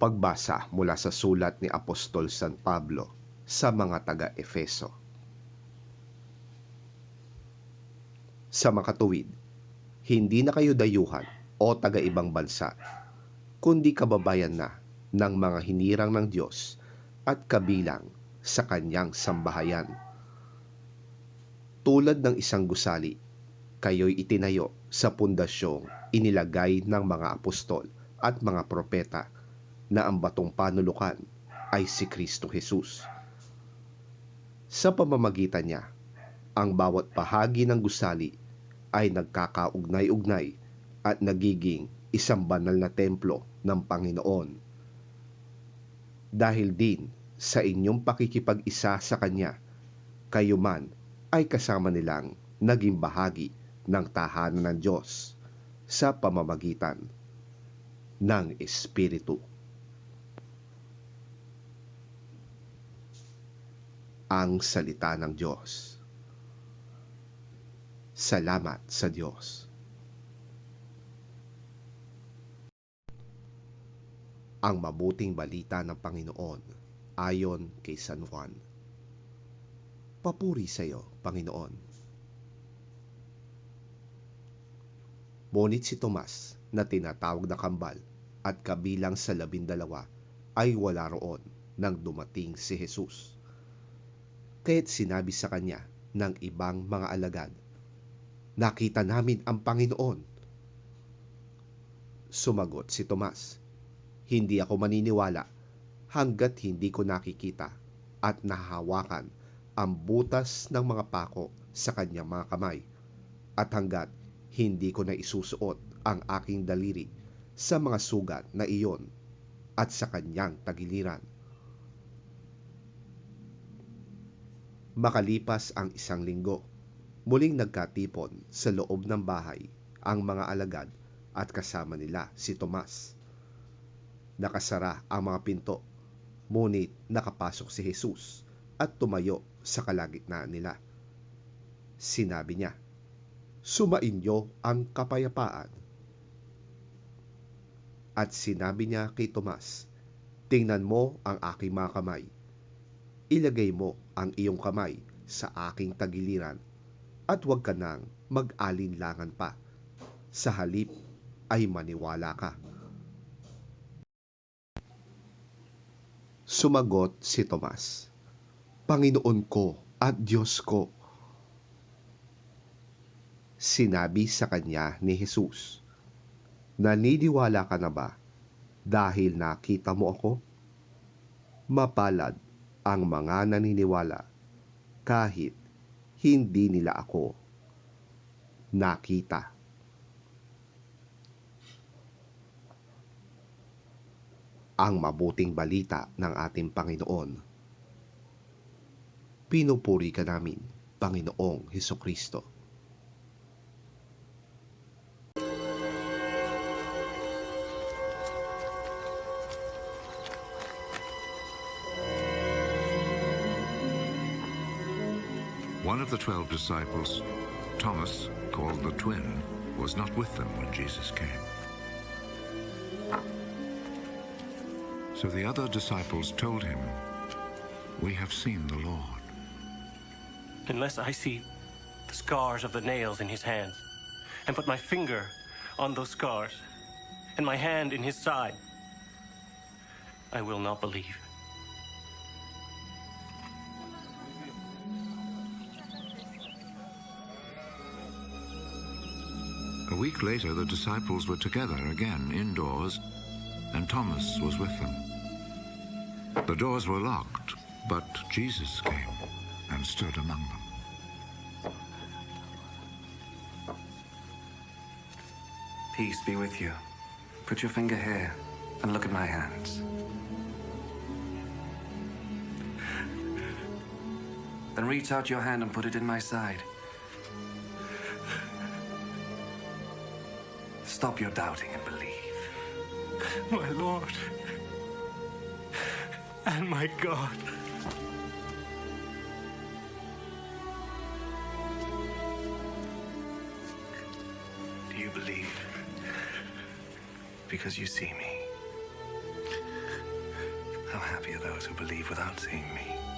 Pagbasa mula sa sulat ni Apostol San Pablo sa mga taga-Efeso. Sa makatuwid, hindi na kayo dayuhan o taga-ibang bansa, kundi kababayan na ng mga hinirang ng Diyos at kabilang sa kanyang sambahayan. Tulad ng isang gusali, kayo'y itinayo sa pundasyong inilagay ng mga apostol at mga propeta na ang batong panulukan ay si Kristo Jesus. Sa pamamagitan niya, ang bawat bahagi ng gusali ay nagkakaugnay-ugnay at nagiging isang banal na templo ng Panginoon. Dahil din sa inyong pakikipag-isa sa Kanya, kayo man ay kasama nilang naging bahagi ng tahanan ng Diyos sa pamamagitan ng Espiritu. Ang salita ng Diyos. Salamat sa Diyos. Ang mabuting balita ng Panginoon ayon kay San Juan. Papuri sa iyo, Panginoon. Ngunit si Tomas na tinatawag na kambal at kabilang sa 12 ay wala roon nang dumating si Jesus. Kaya't sinabi sa kanya ng ibang mga alagad, "Nakita namin ang Panginoon." Sumagot si Tomas, "Hindi ako maniniwala hanggat hindi ko nakikita at nahahawakan ang butas ng mga pako sa kanyang mga kamay, at hanggat hindi ko na isusuot ang aking daliri sa mga sugat na iyon at sa kanyang tagiliran." Makalipas ang 1 linggo, muling nagkatipon sa loob ng bahay ang mga alagad at kasama nila si Tomas. Nakasara ang mga pinto, ngunit nakapasok si Jesus at tumayo sa kalagitnaan nila. Sinabi niya, "Sumainyo ang kapayapaan." At sinabi niya kay Tomas, "Tingnan mo ang aking mga kamay. Ilagay mo ang iyong kamay sa aking tagiliran at huwag ka nang mag-alinlangan pa. Sa halip ay maniwala ka." Sumagot si Tomas, "Panginoon ko at Diyos ko." Sinabi sa kanya ni Jesus, "Naniniwala ka na ba dahil nakita mo ako? Mapalad ang mga naniniwala kahit hindi nila ako nakita." Ang mabuting balita ng ating Panginoon. Pinupuri ka namin, Panginoong Hesukristo. One of the 12 disciples, Thomas, called the twin, was not with them when Jesus came. So the other disciples told him, "We have seen the Lord." "Unless I see the scars of the nails in his hands, and put my finger on those scars, and my hand in his side, I will not believe." A week later, the disciples were together again indoors, and Thomas was with them. The doors were locked, but Jesus came and stood among them. "Peace be with you. Put your finger here and look at my hands. Then reach out your hand and put it in my side. Stop your doubting and believe." My Lord and my God. Do you believe? Because you see me. How happy are those who believe without seeing me?